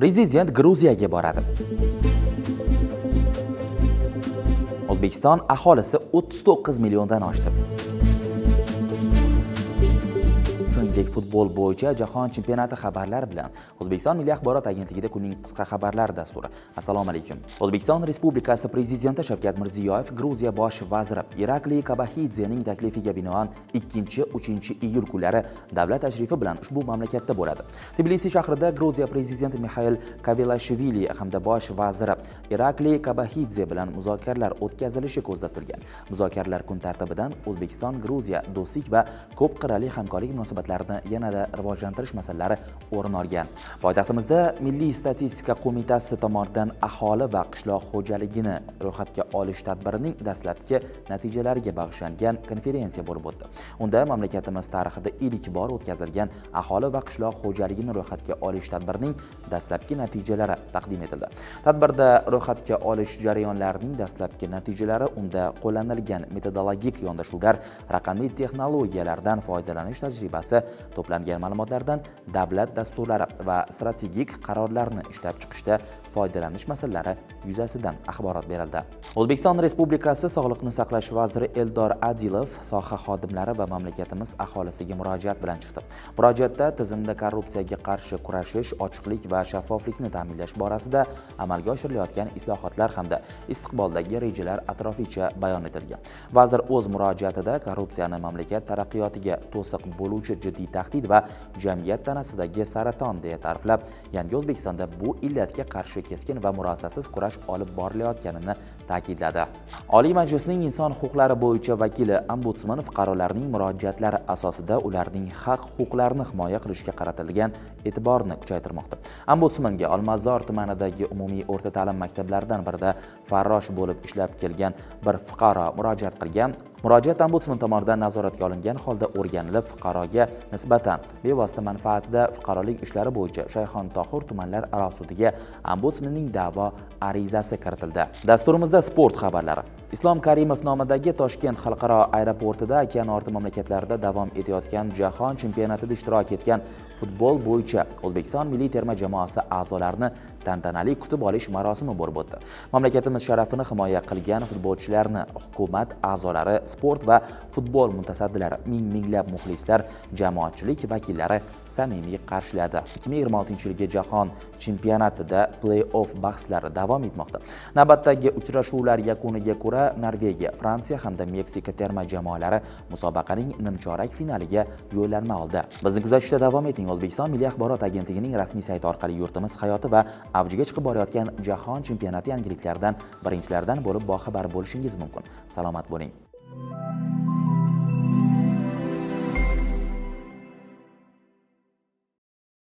Prezident Gruziyaga boradi. O'zbekiston aholisi 39 milliondan oshdi. Shuningdek, futbol bo'yicha jahon chempionati xabarlari bilan O'zbekiston Milliy axborot agentligida kunning qisqa xabarlari dasturi. Assalomu alaykum. O'zbekiston Respublikasi Prezidenti Shavkat Mirziyoyev Gruziya bosh vaziri Irakliy Kabaxidzening taklifiga binoan 2-3 iyul kunlari davlat tashrifi bilan ushbu mamlakatda bo'ladi. Tbilisi shahrida Gruziya prezidenti Mixail Kavelashvili hamda bosh vaziri Irakliy Kabaxidze bilan muzokaralar o'tkazilishi ko'zda turilgan. Muzokaralar kun tartibidan O'zbekiston Gruziya do'stlik va ko'p qirrali hamkorlik munosabatlarini yanada rivojlantirish masalalari o'rin olgan. Poytaxtimizda Milliy statistika qo'mitasi tomonidan aholi va qishloq xo'jaligini ro'yxatga olish tadbirining dastlabki natijalariga bag'ishlangan konferensiya bo'lib o'tdi. Unda mamlakatimiz tarixida ilk bor o'tkazilgan aholi va qishloq xo'jaligini ro'yxatga olish tadbirining dastlabki natijalari taqdim etildi. Tadbirda ro'yxatga olish jarayonlarining dastlabki natijalari, unda qo'llanilgan metodologik yondashuvlar, raqamli texnologiyalardan foydalanish tajribasi, to'plangan ma'lumotlardan davlat dasturlari va strategik qarorlarni ishlab chiqishda foydalanish masalalari yuzasidan axborot berildi. O'zbekiston Respublikasi Sog'liqni saqlash vaziri Eldor Adilov soha xodimlari va mamlakatimiz aholisiga murojaat bilan chiqdi. Murojaatda tizimda korrupsiyaga qarshi kurashish, ochiqlik va shaffoflikni ta'minlash borasida amalga oshirilayotgan islohotlar hamda istiqboldagi rejalar atroficha bayon etilgan. Vazir o'z murojaatida korrupsiyani mamlakat taraqqiyotiga to'siq bo'luvchi jiddiy tahdid va jamiyat tanasidagi saraton deya ta'riflab, yangi O'zbekistonda bu illatga qarshi keskin va murosasiz kurash olib borilayotganini ta'kidladi. Oliy Majlisning inson huquqlari bo'yicha vakili ombudsman fuqarolarning murojaatlari asosida ularning haq-huquqlarini himoya qilishga qaratilgan e'tiborni kuchaytirmoqda. Ombudsmanga Olmazor tumanidagi umumiy o'rta ta'lim maktablaridan birida farrosh bo'lib ishlab kelgan bir fuqaro murojaat qilgan. Murojaat ombudsman tomonidan nazoratga olingan holda o'rganilib, fuqaroga nisbatan bevosita manfaatida fuqarolik ishlari bo'yicha Shayxontohur tumanlar aro sudiga ombudsmanning da'vo arizasi kiritildi. Dasturimizda sport xabarlari. Islom Karimov nomidagi Toshkent xalqaro aeroportida okean orti mamlakatlarida davom etayotgan jahon chempionatida ishtirok etgan futbol bo'yicha O'zbekiston milliy terma jamoasi a'zolarini tantanali kutib olish marosimi bo'lib o'tdi. Mamlakatimiz sharafini himoya qilgan futbolchilarni hukumat a'zolari, sport va futbol mutasaddilari, minglab muxlislar, jamoatchilik vakillari samimiy qarshiladi. 2026-yilgi jahon chempionatida play-off bahslari davom etmoqda. Navbatdagi uchrashuvlar yakuniga ko'ra Norvegiya, Fransiya hamda Meksika terma jamoalari musobaqaning nimchorak finaliga yo'llanma oldi. Bizni kuzatishda davom eting. O'zbekiston Milliy axborot agentligining rasmiy sayti orqali yurtimiz hayoti va avjiga chiqib borayotgan jahon chempionati yangiliklaridan birinchilardan bo'lib boxabar bo'lishingiz mumkin. Salomat bo'ling.